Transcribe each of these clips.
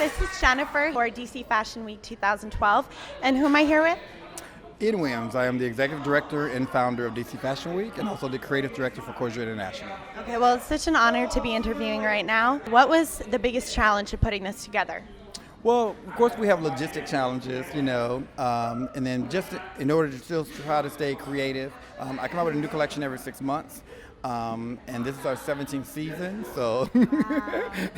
This is Jennifer for DC Fashion Week 2012. And who am I here with? Ian Williams. I am the Executive Director and Founder of DC Fashion Week and also the Creative Director for Cordial International. Okay, well, it's such an honor to be interviewing right now. What was the biggest challenge of putting this together? Well, of course, we have logistic challenges, and then just in order to still try to stay creative, I come out with a new collection every 6 months. And this is our 17th season, so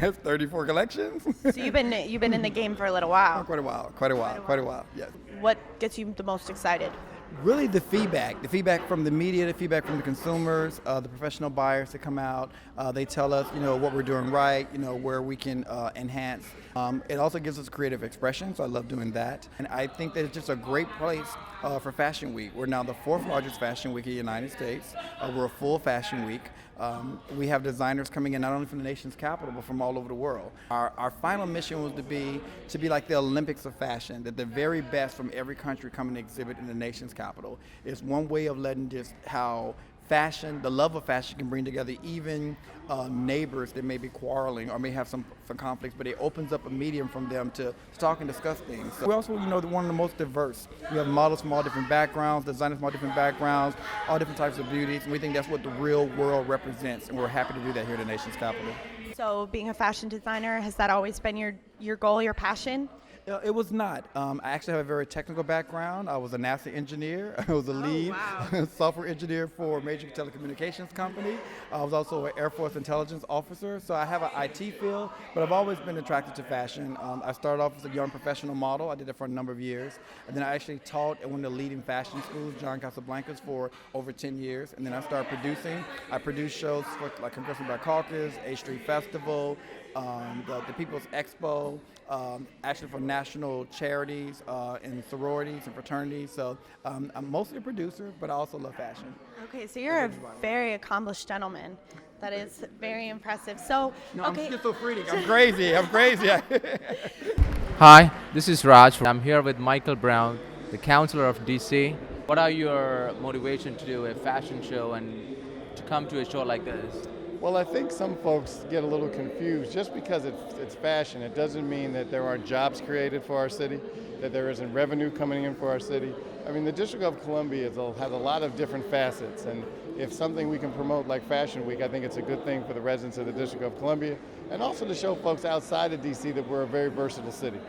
that's 34 collections. So you've been in the game for a little while. Quite a while, yes. What gets you the most excited? Really the feedback from the media, the feedback from the consumers, the professional buyers that come out. They tell us, what we're doing right, where we can enhance. It also gives us creative expression, so I love doing that. And I think that it's just a great place for Fashion Week. We're now the 4th largest fashion week in the United States. We're a full fashion week. We have designers coming in not only from the nation's capital, but from all over the world. Our final mission was to be like the Olympics of fashion, that the very best from every country come and exhibit in the nation's capital. It's one way of letting just how fashion, the love of fashion can bring together even neighbors that may be quarreling or may have some conflicts, but it opens up a medium from them to talk and discuss things. So we're also, one of the most diverse. We have models from all different backgrounds, designers from all different backgrounds, all different types of beauties, and we think that's what the real world represents, and we're happy to do that here in the nation's capital. So being a fashion designer, has that always been your goal, your passion? It was not. I actually have a very technical background. I was a NASA engineer. I was a lead software engineer for a major telecommunications company. I was also an Air Force intelligence officer. So I have an IT field, but I've always been attracted to fashion. I started off as a young professional model. I did that for a number of years. And then I actually taught at one of the leading fashion schools, John Casablancas, for over 10 years. And then I started producing. I produced shows for like Congressional Black Caucus, A Street Festival, the People's Expo, actually for national charities and sororities and fraternities. So I'm mostly a producer, but I also love fashion. Okay, so you're a very accomplished gentleman. That is very impressive. So, no, okay. I'm schizophrenic. I'm crazy. Hi, this is Raj. I'm here with Michael Brown, the Councilor of DC. What are your motivation to do a fashion show and to come to a show like this? Well, I think some folks get a little confused. Just because it's fashion, it doesn't mean that there aren't jobs created for our city, that there isn't revenue coming in for our city. I mean, the District of Columbia has a lot of different facets, and if something we can promote like Fashion Week, I think it's a good thing for the residents of the District of Columbia, and also to show folks outside of DC that we're a very versatile city.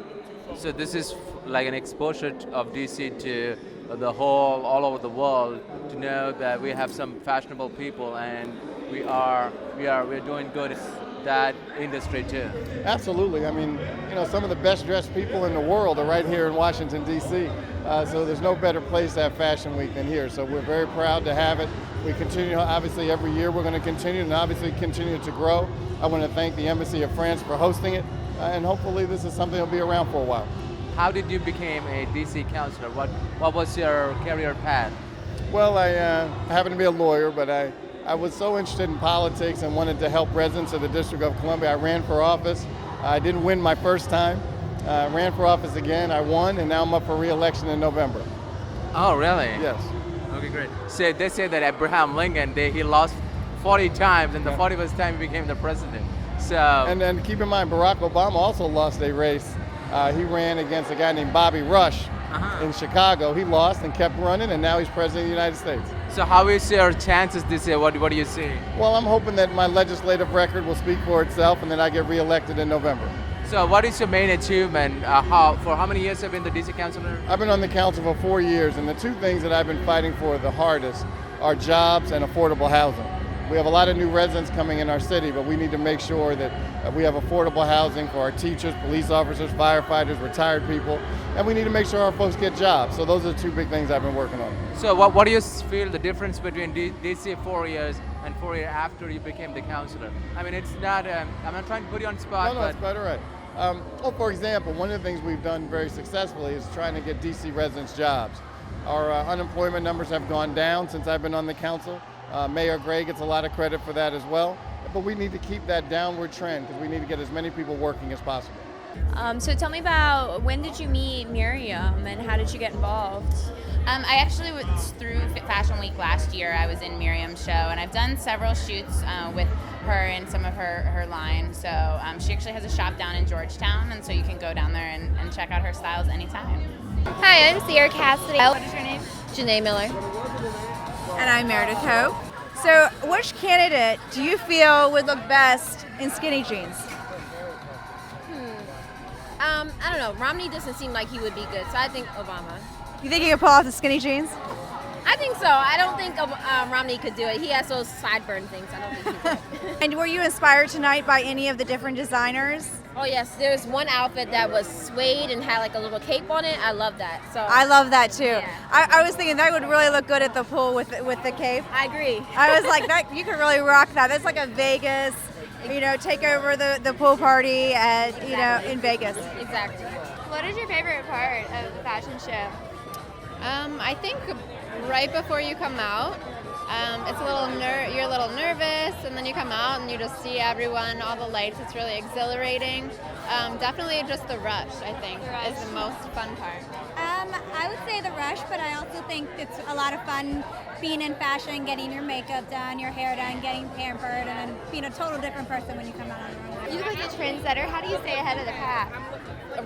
So this is like an exposure of DC to the whole, all over the world, to know that we have some fashionable people and we're doing good in that industry too. Absolutely. I mean, some of the best dressed people in the world are right here in Washington, D.C. So there's no better place to have Fashion Week than here. So we're very proud to have it. We continue, obviously every year we're going to continue and obviously continue to grow. I want to thank the Embassy of France for hosting it, and hopefully this is something that'll be around for a while. How did you become a DC councilor? What was your career path? Well, I happen to be a lawyer, but I was so interested in politics and wanted to help residents of the District of Columbia. I ran for office. I didn't win my first time. I ran for office again. I won, and now I'm up for re-election in November. Oh, really? Yes. Okay, great. So they say that Abraham Lincoln, he lost 40 times, and the 41st time he became the president. So. And then keep in mind, Barack Obama also lost a race. He ran against a guy named Bobby Rush in Chicago. He lost and kept running, and now he's president of the United States. So how is your chances this year? What do you see? Well, I'm hoping that my legislative record will speak for itself and then I get reelected in November. So what is your main achievement? For how many years have you been the DC councilor? I've been on the council for 4 years, and the two things that I've been fighting for the hardest are jobs and affordable housing. We have a lot of new residents coming in our city, but we need to make sure that we have affordable housing for our teachers, police officers, firefighters, retired people, and we need to make sure our folks get jobs. So those are the two big things I've been working on. So what do you feel the difference between DC 4 years and 4 years after you became the councilor? I mean, it's not, I'm not trying to put you on the spot. No, it's quite all right. For example, one of the things we've done very successfully is trying to get DC residents jobs. Our unemployment numbers have gone down since I've been on the council. Mayor Gray gets a lot of credit for that as well. But we need to keep that downward trend because we need to get as many people working as possible. So tell me about, when did you meet Miriam and how did you get involved? I actually was through Fashion Week last year. I was in Miriam's show, and I've done several shoots with her and some of her line. So she actually has a shop down in Georgetown, and so you can go down there and check out her styles anytime. Hi, I'm Sierra Cassidy. What is your name? Janae Miller. And I'm Meredith Hope. So, which candidate do you feel would look best in skinny jeans? I don't know. Romney doesn't seem like he would be good, so I think Obama. You think he could pull off the skinny jeans? I think so. I don't think Romney could do it. He has those sideburn things. I don't think he could. And were you inspired tonight by any of the different designers? Oh yes, there's one outfit that was suede and had like a little cape on it. I love that. So I love that too. Yeah. I was thinking that would really look good at the pool with the cape. I agree. I was like, that you could really rock that. That's like a Vegas, take over the pool party at in Vegas. Exactly. What is your favorite part of the fashion show? I think right before you come out, it's a little you're a little nervous, and then you come out and you just see everyone, all the lights. It's really exhilarating. Definitely just the rush, I think, is the most fun part. I would say the rush, but I also think it's a lot of fun being in fashion, getting your makeup done, your hair done, getting pampered, and then being a total different person when you come out on the runway. You look like a trendsetter. How do you stay ahead of the pack?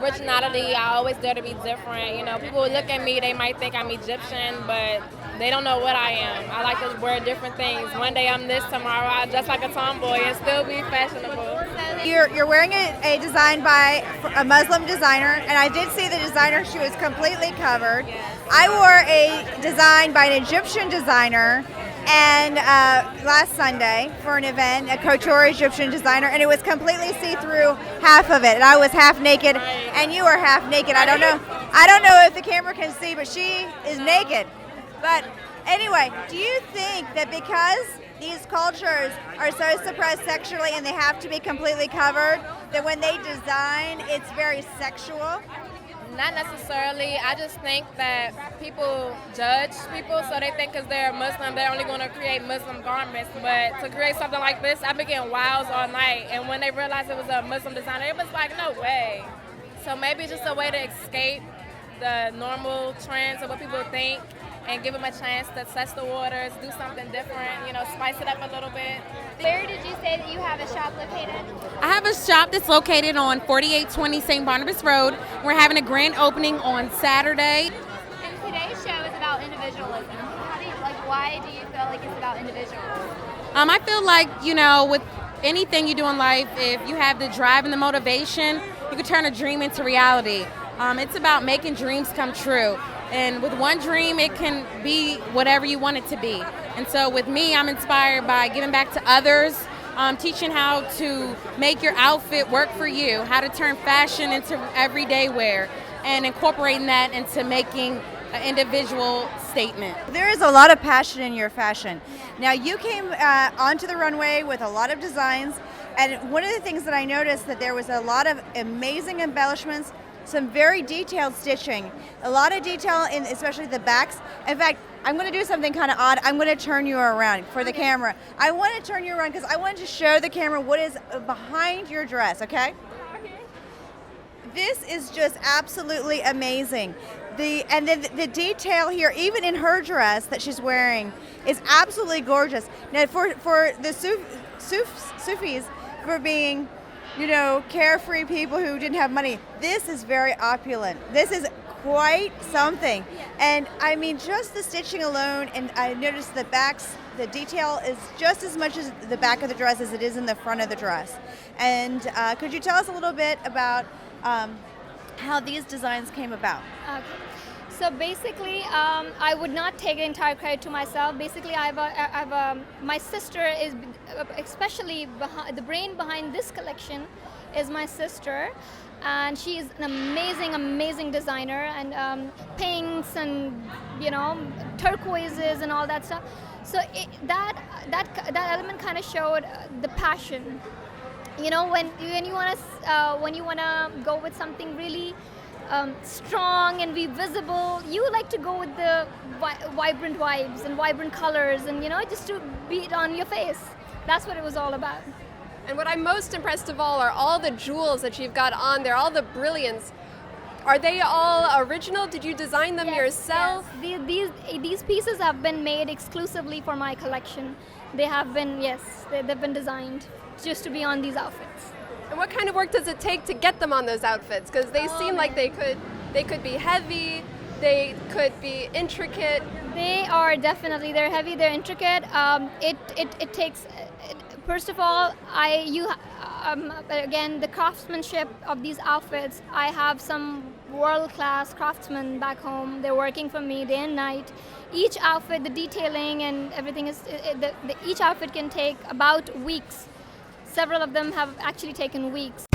Originality, I always dare to be different. People look at me, they might think I'm Egyptian, but they don't know what I am. I like to wear different things. One day I'm this, tomorrow I dress like a tomboy and still be fashionable. You're wearing a design by a Muslim designer, and I did see the designer. She was completely covered. I wore a design by an Egyptian designer, and last Sunday for an event, a couture Egyptian designer, and it was completely see-through, half of it, and I was half naked, and you were half naked. I don't know if the camera can see, but she is naked. But anyway, do you think that because these cultures are so suppressed sexually and they have to be completely covered, that when they design, it's very sexual? Not necessarily. I just think that people judge people, so they think because they're Muslim, they're only going to create Muslim garments. But to create something like this, I've been getting wows all night. And when they realized it was a Muslim designer, it was like, no way. So maybe just a way to escape the normal trends of what people think and give them a chance to test the waters, do something different, spice it up a little bit. Where did you say that you have a shop located? I have a shop that's located on 4820 St. Barnabas Road. We're having a grand opening on Saturday. And today's show is about individualism. Why do you feel like it's about individualism? I feel like, with anything you do in life, if you have the drive and the motivation, you can turn a dream into reality. It's about making dreams come true. And with one dream, it can be whatever you want it to be. And so with me, I'm inspired by giving back to others, teaching how to make your outfit work for you, how to turn fashion into everyday wear, and incorporating that into making an individual statement. There is a lot of passion in your fashion. Now, you came onto the runway with a lot of designs, and one of the things that I noticed that there was a lot of amazing embellishments, some very detailed stitching, a lot of detail in especially the backs. In fact, I'm going to do something kind of odd. I'm going to turn you around for the camera. I want to turn you around because I want to show the camera what is behind your dress, okay? This is just absolutely amazing. The detail here, even in her dress that she's wearing, is absolutely gorgeous. Now, for the Sufis, for being carefree people who didn't have money, this is very opulent. This is quite something. And I mean, just the stitching alone, and I noticed the backs, the detail is just as much as the back of the dress as it is in the front of the dress. And could you tell us a little bit about how these designs came about? Okay. So basically, I would not take the entire credit to myself. Basically, my sister is, especially the brain behind this collection is my sister, and she is an amazing designer, and pinks and turquoises and all that stuff. So that element kind of showed the passion. When you wanna go with something really strong and be visible, you like to go with the vibrant vibes and vibrant colors, and just to be it on your face. That's what it was all about. And what I'm most impressed of all are all the jewels that you've got on there, all the brilliance. Are they all original? Did you design them yourself? Yes. These pieces have been made exclusively for my collection. They have been, yes, they've been designed just to be on these outfits. And what kind of work does it take to get them on those outfits? Because they seem like they could be heavy, they could be intricate. They are definitely, they're heavy, they're intricate. It takes, first of all, again, the craftsmanship of these outfits, I have some world-class craftsmen back home. They're working for me day and night. Each outfit, the detailing and everything each outfit can take about weeks. Several of them have actually taken weeks.